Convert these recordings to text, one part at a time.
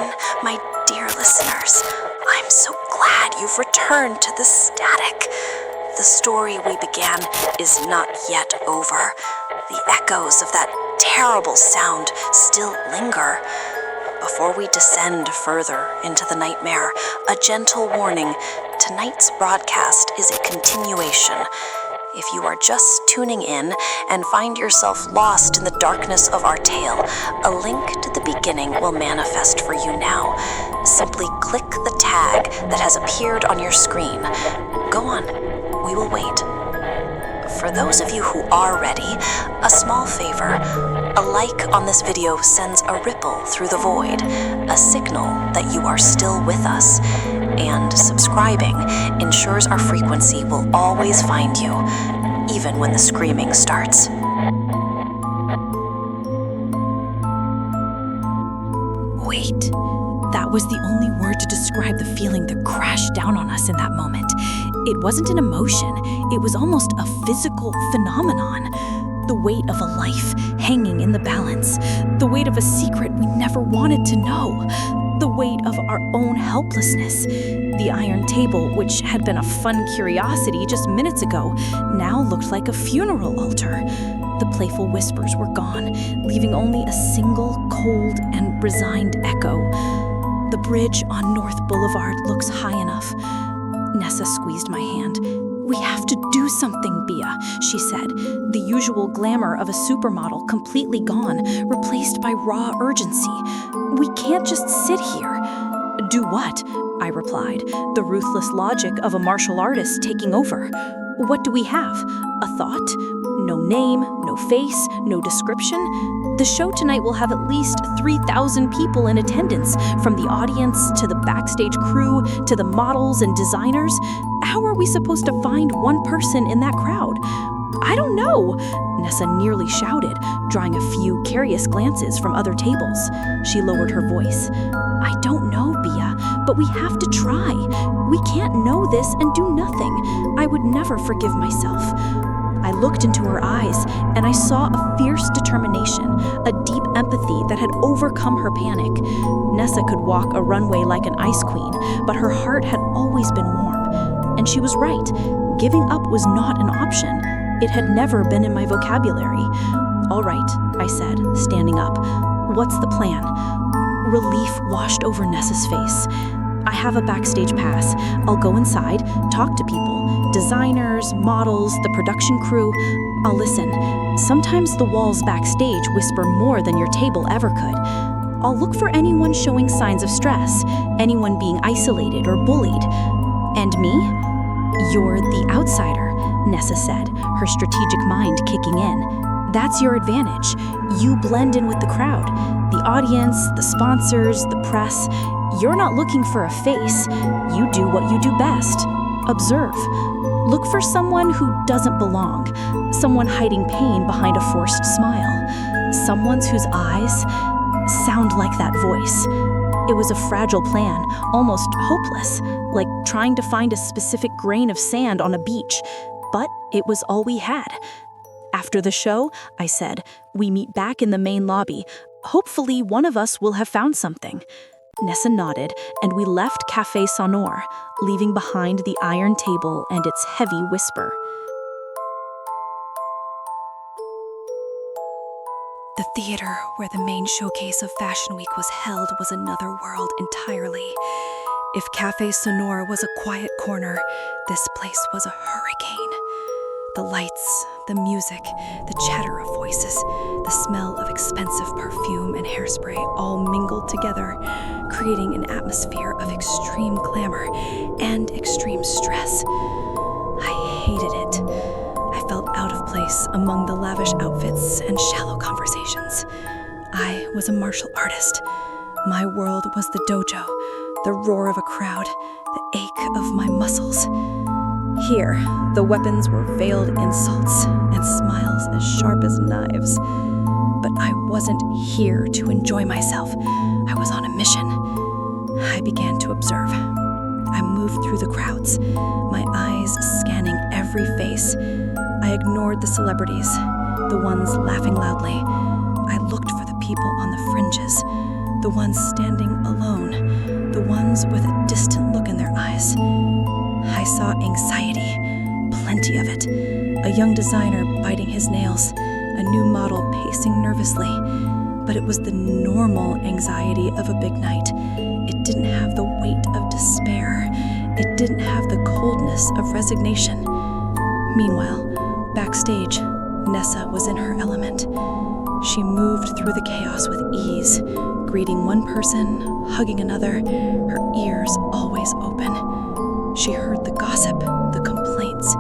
again, my dear listeners. I'm so glad you've returned to the static. The story we began is not yet over. The echoes of that terrible sound still linger. Before we descend further into the nightmare, a gentle warning: tonight's broadcast is a continuation. If you are just tuning in and find yourself lost in the darkness of our tale, a link to the beginning will manifest for you now. Simply click the tag that has appeared on your screen. Go on, we will wait. For those of you who are ready, a small favor. A like on this video sends a ripple through the void, a signal that you are still with us. And subscribing ensures our frequency will always find you, even when the screaming starts. Wait, that was the only word to describe the feeling that crashed down on us in that moment. It wasn't an emotion, it was almost a physical phenomenon. The weight of a life hanging in the balance, the weight of a secret we never wanted to know, the weight of our own helplessness. The iron table, which had been a fun curiosity just minutes ago, now looked like a funeral altar. The playful whispers were gone, leaving only a single cold and resigned echo. The bridge on North Boulevard looks high enough. Nessa squeezed my hand. "We have to do something, Bia," she said, the usual glamour of a supermodel completely gone, replaced by raw urgency. "We can't just sit here." "Do what?" I replied, the ruthless logic of a martial artist taking over. "What do we have? A thought? No name, no face, no description? The show tonight will have at least 3,000 people in attendance, from the audience to the backstage crew to the models and designers. How are we supposed to find one person in that crowd?" "I don't know," Nessa nearly shouted, drawing a few curious glances from other tables. She lowered her voice. "I don't know, Bia, but we have to try. We can't know this and do nothing. I would never forgive myself." I looked into her eyes, and I saw a fierce determination, a deep empathy that had overcome her panic. Nessa could walk a runway like an ice queen, but her heart had always been warm. And she was right. Giving up was not an option. It had never been in my vocabulary. "All right," I said, standing up. "What's the plan?" Relief washed over Nessa's face. "I have a backstage pass. I'll go inside, talk to people. Designers, models, the production crew. I'll listen. Sometimes the walls backstage whisper more than your table ever could. I'll look for anyone showing signs of stress, anyone being isolated or bullied. And me? You're the outsider," Nessa said, her strategic mind kicking in. "That's your advantage. You blend in with the crowd. The audience, the sponsors, the press. You're not looking for a face. You do what you do best. Observe. Look for someone who doesn't belong, someone hiding pain behind a forced smile, someone whose eyes sound like that voice." It was a fragile plan, almost hopeless, like trying to find a specific grain of sand on a beach, but it was all we had. "After the show," I said, "we meet back in the main lobby. Hopefully one of us will have found something." Nessa nodded, and we left Café Sonore, leaving behind the iron table and its heavy whisper. The theater where the main showcase of Fashion Week was held was another world entirely. If Café Sonore was a quiet corner, this place was a hurricane. The lights, the music, the chatter of voices, the smell of expensive perfume and hairspray all mingled together, creating an atmosphere of extreme glamour and extreme stress. I hated it. I felt out of place among the lavish outfits and shallow conversations. I was a martial artist. My world was the dojo, the roar of a crowd, the ache of my muscles. Here, the weapons were veiled insults and smiles as sharp as knives. But I wasn't here to enjoy myself. I was on a mission. I began to observe. I moved through the crowds, my eyes scanning every face. I ignored the celebrities, the ones laughing loudly. I looked for the people on the fringes, The ones standing alone. The ones with a distant look in their eyes. I saw anxiety, plenty of it. A young designer biting his nails, a new model pacing nervously. But it was the normal anxiety of a big night. It didn't have the weight of despair. It didn't have the coldness of resignation. Meanwhile, backstage, Nessa was in her element. She moved through the chaos with ease, greeting one person, hugging another, her ears always open. She heard the gossip, the complaints,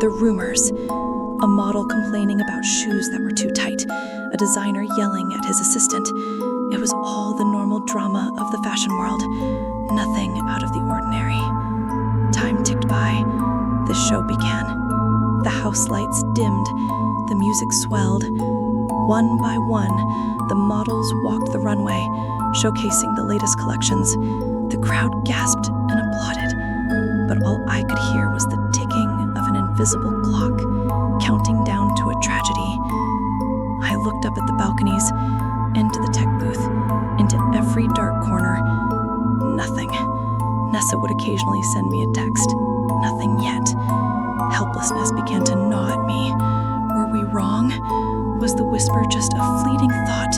the rumors. A model complaining about shoes that were too tight, a designer yelling at his assistant. It was all the normal drama of the fashion world, nothing out of the ordinary. Time ticked by. The show began. The house lights dimmed. The music swelled. One by one, the models walked the runway, showcasing the latest collections. The crowd gasped and applauded, but all I could hear was the ticking of an invisible clock, counting down to a tragedy. I looked up at the balconies, into the tech booth, into every dark corner. Nothing. Nessa would occasionally send me a text. Nothing yet. Helplessness began to gnaw at me. Were we wrong? Was the whisper just a fleeting thought,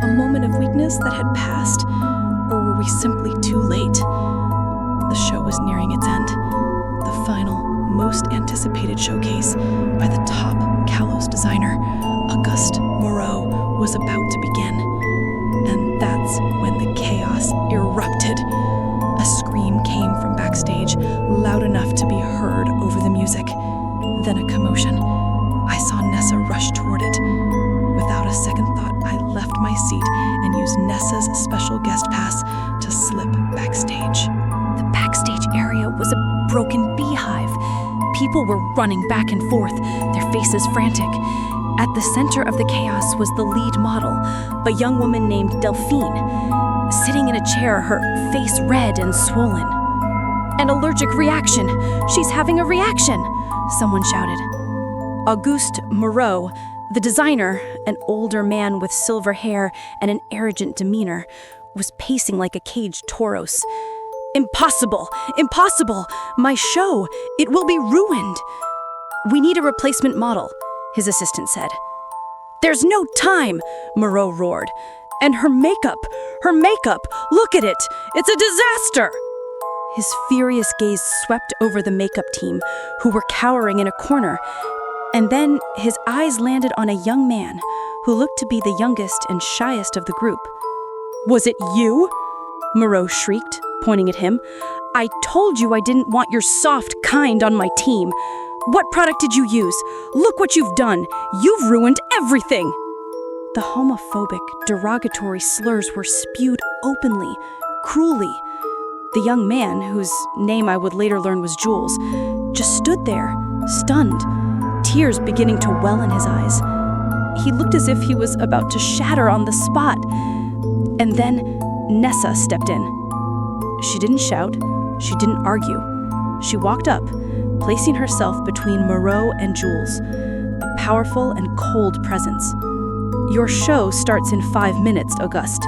a moment of weakness that had passed? Or were we simply too late? The show was nearing its end. The final, most anticipated showcase by the top Kalos designer, Auguste Moreau, was about to begin. And that's when the chaos erupted. A scream came from backstage, loud enough to be heard over the music. Then a commotion. I saw Nessa rush toward it. Without a second thought, I left my seat and used Nessa's special guest pass to slip backstage. The backstage area was a broken beehive. People were running back and forth, their faces frantic. At the center of the chaos was the lead model, a young woman named Delphine, sitting in a chair, her face red and swollen. An allergic reaction! She's having a reaction! Someone shouted. Auguste Moreau, the designer, an older man with silver hair and an arrogant demeanor, was pacing like a caged Tauros. Impossible! Impossible! My show! It will be ruined! We need a replacement model, his assistant said. There's no time, Moreau roared. And her makeup! Her makeup! Look at it! It's a disaster! His furious gaze swept over the makeup team, who were cowering in a corner, and then his eyes landed on a young man who looked to be the youngest and shyest of the group. Was it you? Moreau shrieked, pointing at him. I told you I didn't want your soft kind on my team. What product did you use? Look what you've done. You've ruined everything. The homophobic, derogatory slurs were spewed openly, cruelly. The young man, whose name I would later learn was Jules, just stood there, stunned, tears beginning to well in his eyes. He looked as if he was about to shatter on the spot. And then Nessa stepped in. She didn't shout. She didn't argue. She walked up, placing herself between Moreau and Jules, a powerful and cold presence. Your show starts in 5 minutes, Auguste.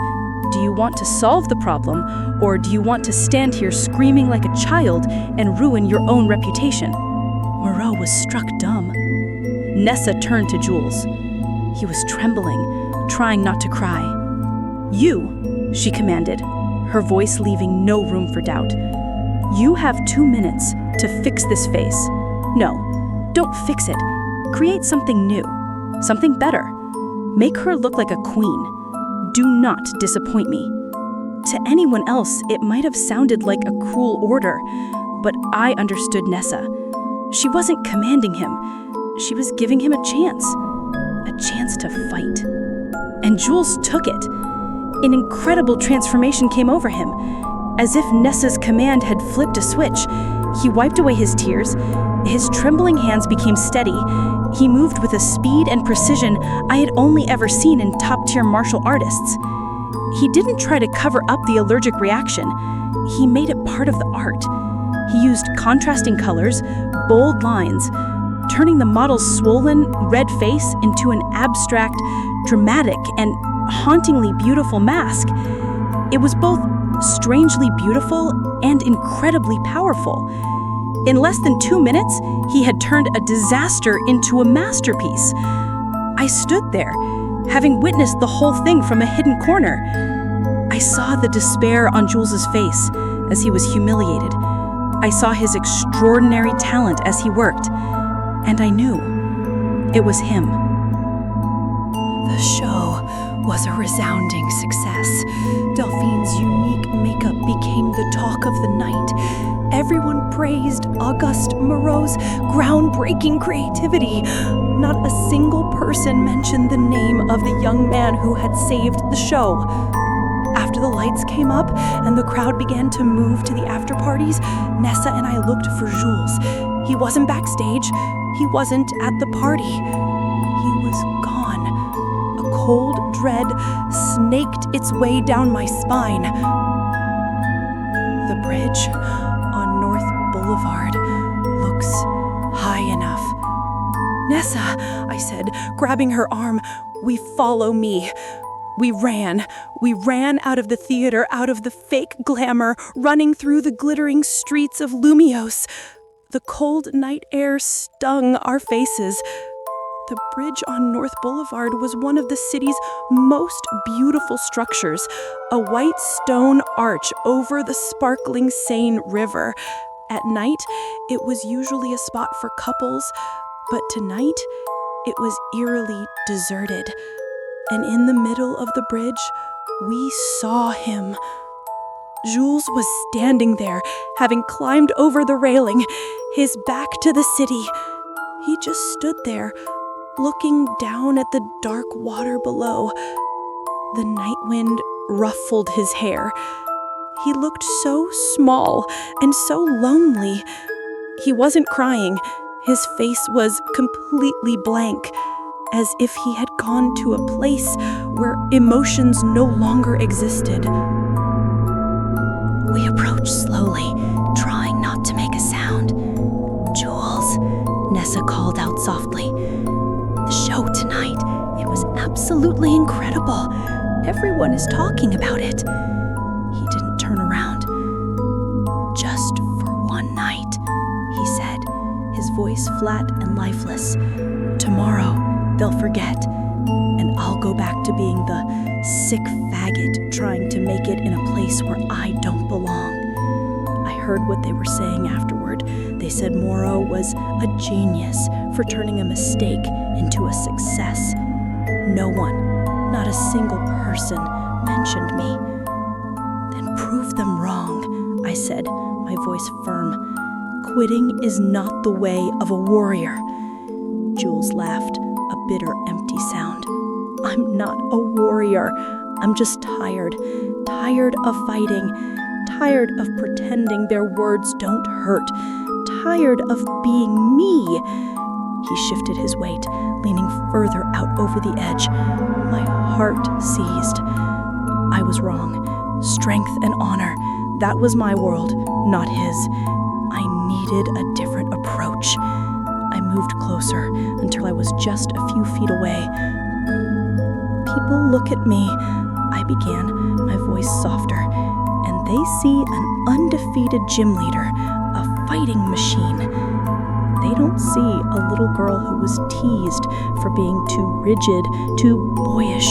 Do you want to solve the problem, or do you want to stand here screaming like a child and ruin your own reputation? Moreau was struck dumb. Nessa turned to Jules. He was trembling, trying not to cry. You, she commanded, her voice leaving no room for doubt. You have 2 minutes to fix this face. No, don't fix it. Create something new, something better. Make her look like a queen. Do not disappoint me. To anyone else, it might have sounded like a cruel order, but I understood Nessa. She wasn't commanding him. She was giving him a chance to fight. And Jules took it. An incredible transformation came over him. As if Nessa's command had flipped a switch, he wiped away his tears. His trembling hands became steady. He moved with a speed and precision I had only ever seen in top-tier martial artists. He didn't try to cover up the allergic reaction. He made it part of the art. He used contrasting colors, bold lines, turning the model's swollen, red face into an abstract, dramatic, and hauntingly beautiful mask. It was both strangely beautiful and incredibly powerful. In less than 2 minutes, he had turned a disaster into a masterpiece. I stood there, having witnessed the whole thing from a hidden corner. I saw the despair on Jules's face as he was humiliated. I saw his extraordinary talent as he worked, and I knew it was him. The show was a resounding success. Delphine's unique makeup became the talk of the night. Everyone praised Auguste Moreau's groundbreaking creativity. Not a single person mentioned the name of the young man who had saved the show. After the lights came up and the crowd began to move to the after parties, Nessa and I looked for Jules. He wasn't backstage. He wasn't at the party. He was gone. A cold dread snaked its way down my spine. The bridge on North Boulevard looks high enough. Nessa, I said, grabbing her arm, "We follow me." We ran out of the theater, out of the fake glamour, running through the glittering streets of Lumiose. The cold night air stung our faces. The bridge on North Boulevard was one of the city's most beautiful structures, a white stone arch over the sparkling Seine River. At night, it was usually a spot for couples, but tonight, it was eerily deserted. And in the middle of the bridge, we saw him. Jules was standing there, having climbed over the railing, his back to the city. He just stood there, looking down at the dark water below. The night wind ruffled his hair. He looked so small and so lonely. He wasn't crying. His face was completely blank, as if he had gone to a place where emotions no longer existed. We approached slowly, trying not to make a sound. "Jules," Nessa called out softly. "The show tonight, it was absolutely incredible. Everyone is talking about it." He didn't turn around. "Just for one night," he said, his voice flat and lifeless. "Tomorrow, they'll forget, and I'll go back to being the sick faggot trying to make it in a place where I don't belong." I heard what they were saying afterward. They said Moreau was a genius for turning a mistake into a success. No one, not a single person, mentioned me. "Then prove them wrong," I said, my voice firm. "Quitting is not the way of a warrior." Jules laughed, a bitter, empty sound. "I'm not a warrior. I'm just tired of fighting, tired of pretending their words don't hurt, tired of being me." He shifted his weight, leaning further out over the edge. My heart seized. I was wrong. Strength and honor, that was my world, not his. I needed a different approach. I moved closer until I was just a few feet away. "People look at me," I began, my voice softer, "and they see an undefeated gym leader, a fighting machine. They don't see a little girl who was teased for being too rigid, too boyish.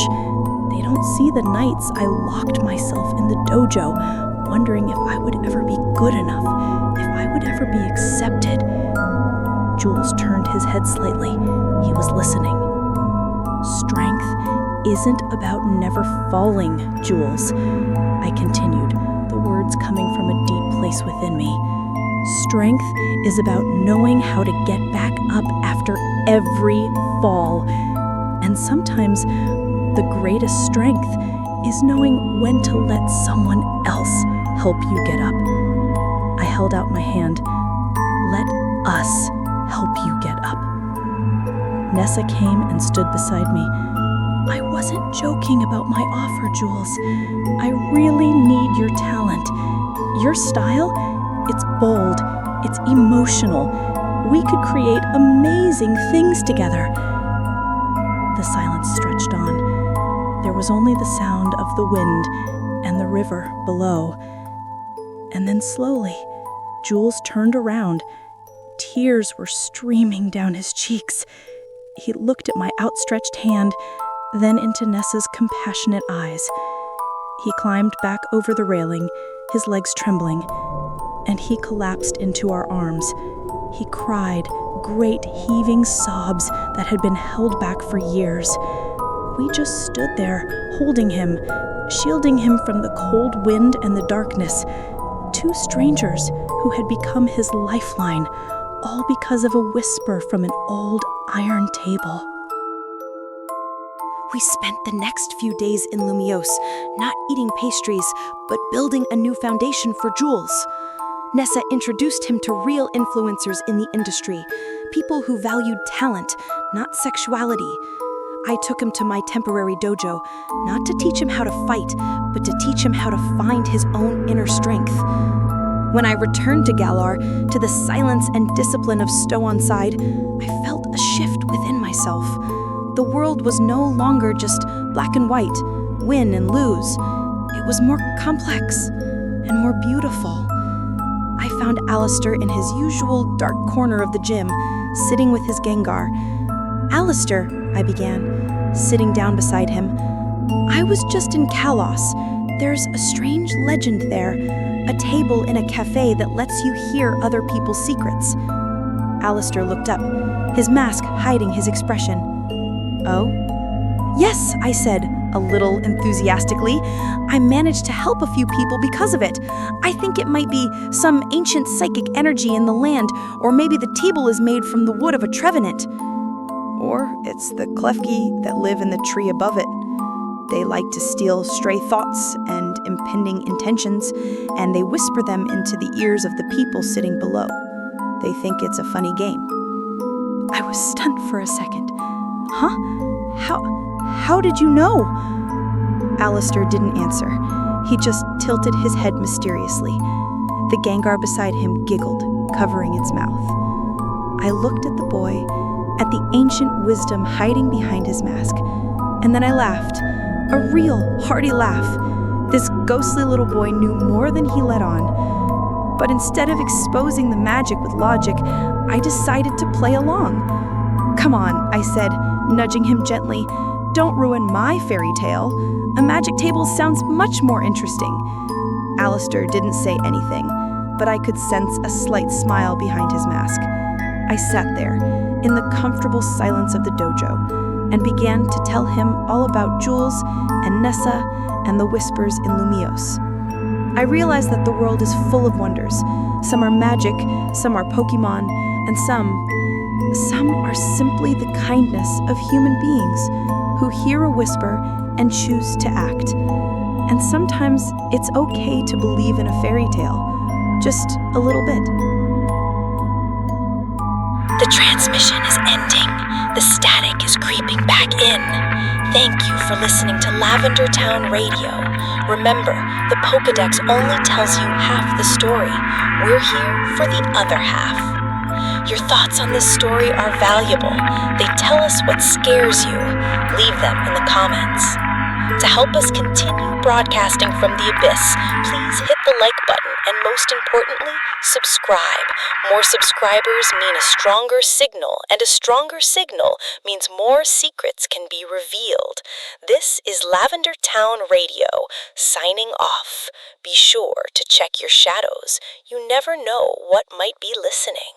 They don't see the nights I locked myself in the dojo, wondering if I would ever be good enough, if I would ever be accepted." Jules turned his head slightly. He was listening. "Strength isn't about never falling, Jules," I continued, the words coming from a deep place within me. "Strength is about knowing how to get back up after every fall. And sometimes the greatest strength is knowing when to let someone else help you get up." I held out my hand. "Let us help you get up." Nessa came and stood beside me. "I wasn't joking about my offer, Jules. I really need your talent. Your style, it's bold, it's emotional. We could create amazing things together." The silence stretched on. There was only the sound of the wind and the river below. And then slowly, Jules turned around. Tears were streaming down his cheeks. He looked at my outstretched hand, then into Nessa's compassionate eyes. He climbed back over the railing, his legs trembling, and he collapsed into our arms. He cried, great heaving sobs that had been held back for years. We just stood there, holding him, shielding him from the cold wind and the darkness. Two strangers who had become his lifeline, all because of a whisper from an old iron table. We spent the next few days in Lumiose, not eating pastries, but building a new foundation for Jules. Nessa introduced him to real influencers in the industry, people who valued talent, not sexuality. I took him to my temporary dojo, not to teach him how to fight, but to teach him how to find his own inner strength. When I returned to Galar, to the silence and discipline of Stow-on-Side, I felt a shift within myself. The world was no longer just black and white, win and lose. It was more complex and more beautiful. I found Alistair in his usual dark corner of the gym, sitting with his Gengar. "Alistair," I began, sitting down beside him, "I was just in Kalos. There's a strange legend there, a table in a café that lets you hear other people's secrets." Alistair looked up, his mask hiding his expression. "Oh?" "Yes," I said, a little enthusiastically. "I managed to help a few people because of it. I think it might be some ancient psychic energy in the land, or maybe the table is made from the wood of a trevenant. Or it's the Klefki that live in the tree above it. They like to steal stray thoughts and impending intentions, and they whisper them into the ears of the people sitting below. They think it's a funny game." I was stunned for a second. "Huh? How did you know?" Alistair didn't answer. He just tilted his head mysteriously. The Gengar beside him giggled, covering its mouth. I looked at the boy, at the ancient wisdom hiding behind his mask, and then I laughed. A real, hearty laugh. This ghostly little boy knew more than he let on. But instead of exposing the magic with logic, I decided to play along. "Come on," I said, nudging him gently. "Don't ruin my fairy tale. A magic table sounds much more interesting." Alistair didn't say anything, but I could sense a slight smile behind his mask. I sat there, in the comfortable silence of the dojo, and began to tell him all about Jules and Nessa and the whispers in Lumiose. I realized that the world is full of wonders. Some are magic, some are Pokémon, and some are simply the kindness of human beings who hear a whisper and choose to act. And sometimes it's okay to believe in a fairy tale, just a little bit. The transmission is ending. The static is creeping back in. Thank you for listening to Lavender Town Radio. Remember, the Pokédex only tells you half the story. We're here for the other half. Your thoughts on this story are valuable. They tell us what scares you. Leave them in the comments. To help us continue broadcasting from the abyss, please hit the like button and, most importantly, subscribe. More subscribers mean a stronger signal, and a stronger signal means more secrets can be revealed. This is Lavender Town Radio, signing off. Be sure to check your shadows. You never know what might be listening.